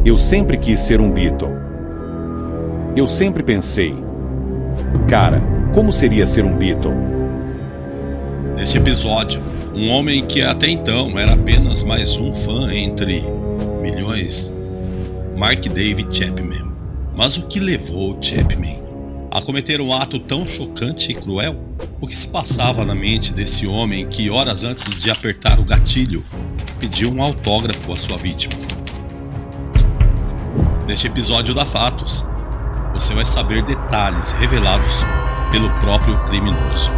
Eu sempre quis ser um Beatle. Eu sempre pensei, cara, como seria ser um Beatle? Neste episódio, um homem que até então era apenas mais um fã entre milhões, Mark David Chapman. Mas o que levou Chapman a cometer um ato tão chocante e cruel? O que se passava na mente desse homem que, horas antes de apertar o gatilho, pediu um autógrafo à sua vítima? Neste episódio da Fatos, você vai saber detalhes revelados pelo próprio criminoso.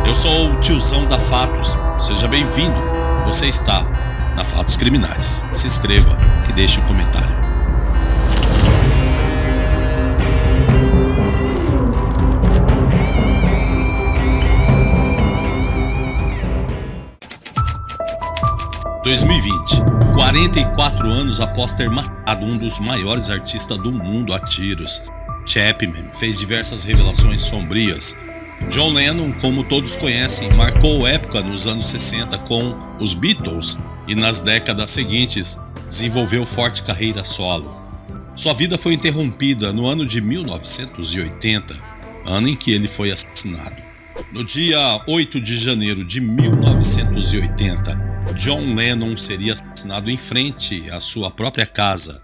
Eu sou o tiozão da Fatos, seja bem-vindo. Você está na Fatos Criminais. Se inscreva e deixe um comentário. – 2020, 44 anos após ter matado um dos maiores artistas do mundo a tiros, Chapman fez diversas revelações sombrias. John Lennon, como todos conhecem, marcou época nos anos 60 com os Beatles e nas décadas seguintes desenvolveu forte carreira solo. Sua vida foi interrompida no ano de 1980, ano em que ele foi assassinado. No dia 8 de janeiro de 1980, John Lennon seria assassinado em frente à sua própria casa.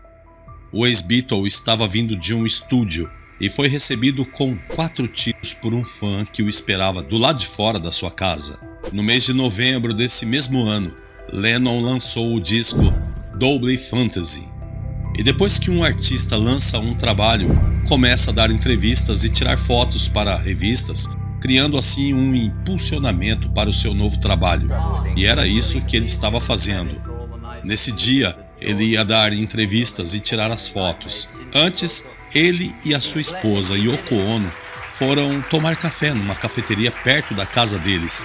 O ex-Beatle estava vindo de um estúdio e foi recebido com 4 tiros por um fã que o esperava do lado de fora da sua casa. No mês de novembro desse mesmo ano, Lennon lançou o disco Double Fantasy. E depois que um artista lança um trabalho, começa a dar entrevistas e tirar fotos para revistas, criando assim um impulsionamento para o seu novo trabalho. E era isso que ele estava fazendo. Nesse dia, ele ia dar entrevistas e tirar as fotos. Antes, ele e a sua esposa, Yoko Ono, foram tomar café numa cafeteria perto da casa deles.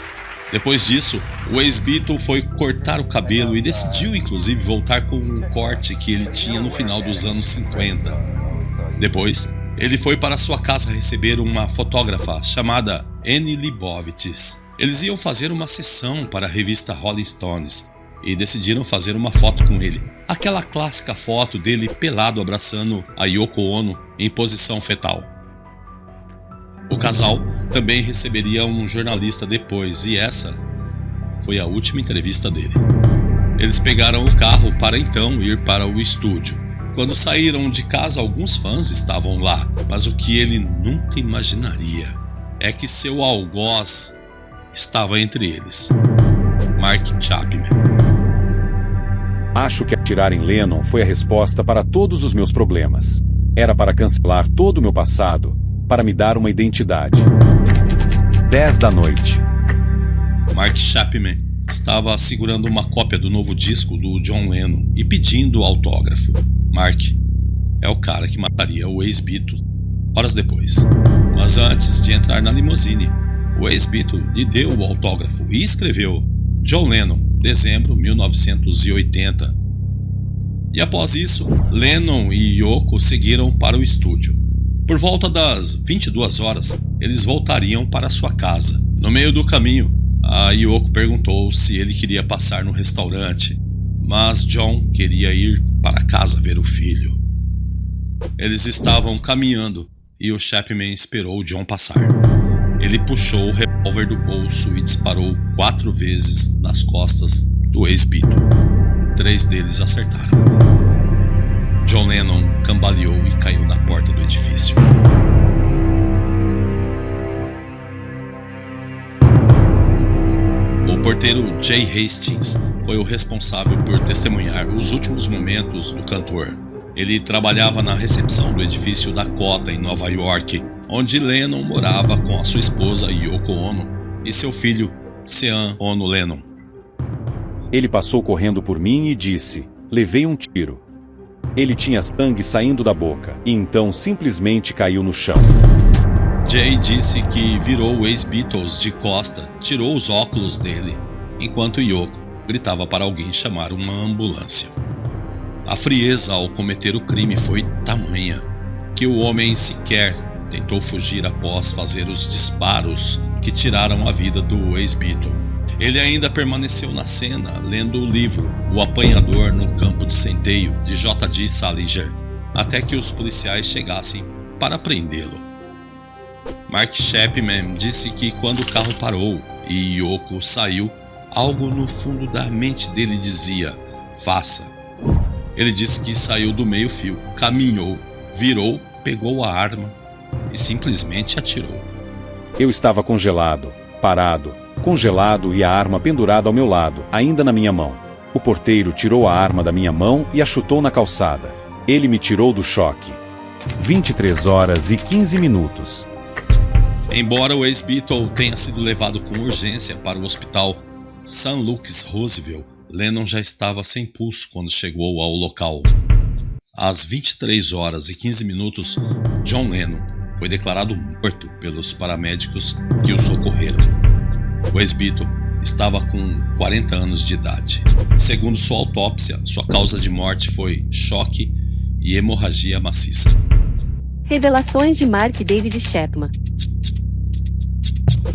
Depois disso, o ex-Beatle foi cortar o cabelo e decidiu inclusive voltar com um corte que ele tinha no final dos anos 50. Depois, ele foi para sua casa receber uma fotógrafa chamada Annie Leibovitz. Eles iam fazer uma sessão para a revista Rolling Stones e decidiram fazer uma foto com ele. Aquela clássica foto dele pelado abraçando a Yoko Ono em posição fetal. O casal também receberia um jornalista depois e essa foi a última entrevista dele. Eles pegaram o carro para então ir para o estúdio. Quando saíram de casa, alguns fãs estavam lá, mas o que ele nunca imaginaria é que seu algoz estava entre eles, Mark Chapman. Acho que atirar em Lennon foi a resposta para todos os meus problemas. Era para cancelar todo o meu passado, para me dar uma identidade. 10 da noite. Mark Chapman estava segurando uma cópia do novo disco do John Lennon e pedindo autógrafo. Mark é o cara que mataria o ex-Beatle horas depois. Mas antes de entrar na limusine, o ex-Beatle lhe deu o autógrafo e escreveu John Lennon, dezembro 1980. E após isso, Lennon e Yoko seguiram para o estúdio. Por volta das 22 horas, eles voltariam para sua casa. No meio do caminho, a Yoko perguntou se ele queria passar no restaurante, mas John queria ir para casa ver o filho. Eles estavam caminhando e o Chapman esperou John passar. Ele puxou o revólver do bolso e disparou 4 vezes nas costas do ex-Beatle. 3 deles acertaram. John Lennon cambaleou e caiu na porta do edifício. O porteiro Jay Hastings foi o responsável por testemunhar os últimos momentos do cantor. Ele trabalhava na recepção do edifício Dakota, em Nova York, onde Lennon morava com a sua esposa Yoko Ono e seu filho Sean Ono Lennon. Ele passou correndo por mim e disse, levei um tiro. Ele tinha sangue saindo da boca e então simplesmente caiu no chão. Jay disse que virou o ex-Beatles de costa, tirou os óculos dele, enquanto Yoko gritava para alguém chamar uma ambulância. A frieza ao cometer o crime foi tamanha que o homem sequer tentou fugir após fazer os disparos que tiraram a vida do ex-Beatle. Ele ainda permaneceu na cena lendo o livro o apanhador no campo de centeio de J.D. Salinger, até que os policiais chegassem para prendê-lo. Mark Chapman disse que quando o carro parou e Yoko saiu, algo no fundo da mente dele dizia: faça. Ele disse que saiu do meio-fio, caminhou, virou, pegou a arma e simplesmente atirou. Eu estava congelado, parado, congelado e a arma pendurada ao meu lado, ainda na minha mão. O porteiro tirou a arma da minha mão e a chutou na calçada. Ele me tirou do choque. 23 horas e 15 minutos. Embora o ex-Beatle tenha sido levado com urgência para o hospital St. Luke's Roseville, Lennon já estava sem pulso quando chegou ao local. Às 23 horas e 15 minutos, John Lennon foi declarado morto pelos paramédicos que o socorreram. O ex-Beatle estava com 40 anos de idade. Segundo sua autópsia, sua causa de morte foi choque e hemorragia maciça. Revelações de Mark David Chapman.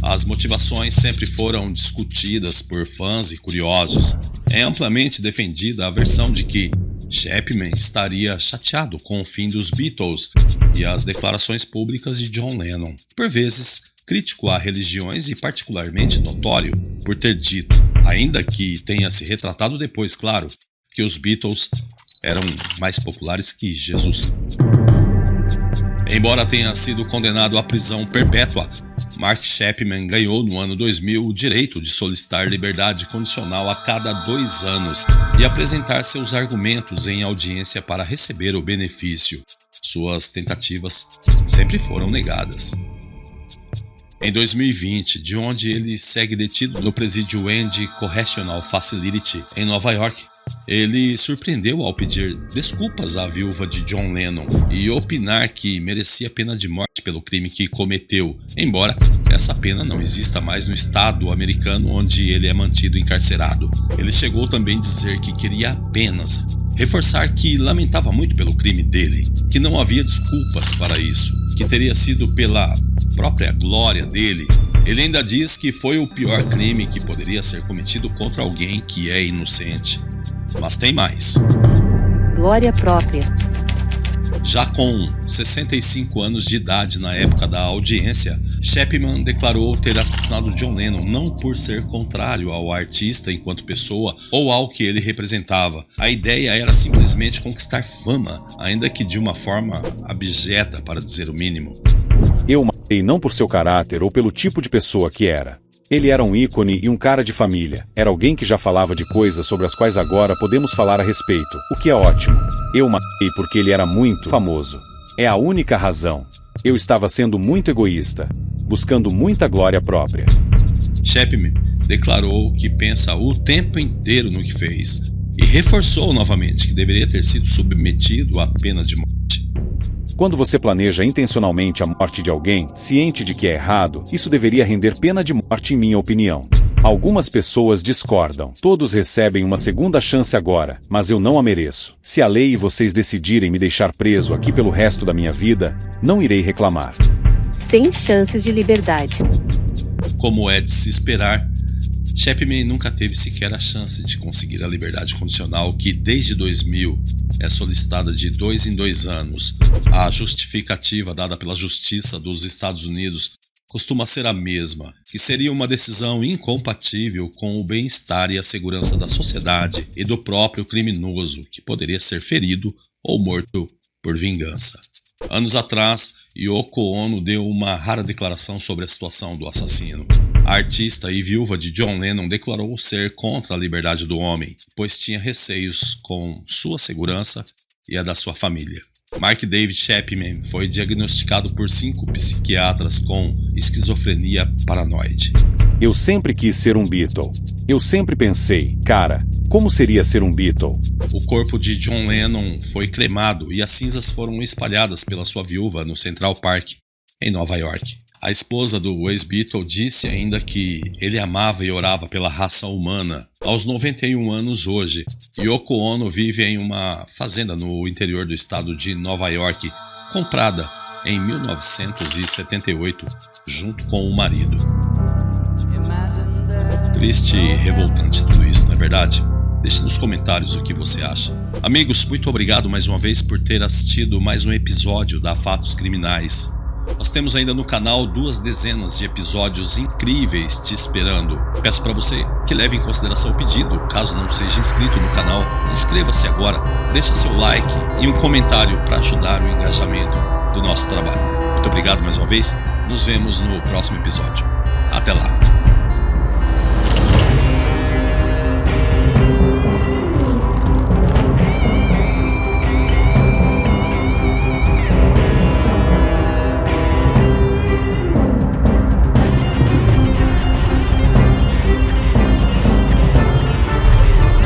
As motivações sempre foram discutidas por fãs e curiosos. É amplamente defendida a versão de que Chapman estaria chateado com o fim dos Beatles e as declarações públicas de John Lennon. Por vezes, crítico a religiões e particularmente notório por ter dito, ainda que tenha se retratado depois, claro, que os Beatles eram mais populares que Jesus. Embora tenha sido condenado à prisão perpétua, Mark Chapman ganhou no ano 2000 o direito de solicitar liberdade condicional a cada 2 anos e apresentar seus argumentos em audiência para receber o benefício. Suas tentativas sempre foram negadas. Em 2020, de onde ele segue detido no presídio Andy Correctional Facility, em Nova York, ele surpreendeu ao pedir desculpas à viúva de John Lennon e opinar que merecia pena de morte pelo crime que cometeu, embora essa pena não exista mais no estado americano onde ele é mantido encarcerado. Ele chegou também a dizer que queria apenas reforçar que lamentava muito pelo crime dele, que não havia desculpas para isso, que teria sido pela própria glória dele. Ele ainda diz que foi o pior crime que poderia ser cometido contra alguém que é inocente. Mas tem mais. Glória própria. Já com 65 anos de idade na época da audiência, Chapman declarou ter assassinado John Lennon não por ser contrário ao artista enquanto pessoa ou ao que ele representava. A ideia era simplesmente conquistar fama, ainda que de uma forma abjeta, para dizer o mínimo. Eu o matei não por seu caráter ou pelo tipo de pessoa que era. Ele era um ícone e um cara de família. Era alguém que já falava de coisas sobre as quais agora podemos falar a respeito, o que é ótimo. Eu o matei porque ele era muito famoso. É a única razão. Eu estava sendo muito egoísta, buscando muita glória própria. Chapman declarou que pensa o tempo inteiro no que fez e reforçou novamente que deveria ter sido submetido à pena de morte. Quando você planeja intencionalmente a morte de alguém, ciente de que é errado, isso deveria render pena de morte, em minha opinião. Algumas pessoas discordam. Todos recebem uma segunda chance agora, mas eu não a mereço. Se a lei e vocês decidirem me deixar preso aqui pelo resto da minha vida, não irei reclamar. Sem chances de liberdade. Como é de se esperar, Chapman nunca teve sequer a chance de conseguir a liberdade condicional que, desde 2000, é solicitada de 2 em 2 anos. A justificativa dada pela Justiça dos Estados Unidos costuma ser a mesma, que seria uma decisão incompatível com o bem-estar e a segurança da sociedade e do próprio criminoso, que poderia ser ferido ou morto por vingança. Anos atrás, Yoko Ono deu uma rara declaração sobre a situação do assassino. A artista e viúva de John Lennon declarou ser contra a liberdade do homem, pois tinha receios com sua segurança e a da sua família. Mark David Chapman foi diagnosticado por 5 psiquiatras com esquizofrenia paranoide. Eu sempre quis ser um Beatle. Eu sempre pensei, cara, como seria ser um Beatle? O corpo de John Lennon foi cremado e as cinzas foram espalhadas pela sua viúva no Central Park, em Nova York. A esposa do ex-Beatle disse ainda que ele amava e orava pela raça humana. Aos 91 anos hoje, Yoko Ono vive em uma fazenda no interior do estado de Nova York, comprada em 1978, junto com o marido. Triste e revoltante tudo isso, não é verdade? Deixe nos comentários o que você acha. Amigos, muito obrigado mais uma vez por ter assistido mais um episódio da Fatos Criminais. Nós temos ainda no canal 2 dezenas de episódios incríveis te esperando. Peço para você que leve em consideração o pedido. Caso não seja inscrito no canal, inscreva-se agora, deixa seu like e um comentário para ajudar o engajamento do nosso trabalho. Muito obrigado mais uma vez, nos vemos no próximo episódio. Até lá!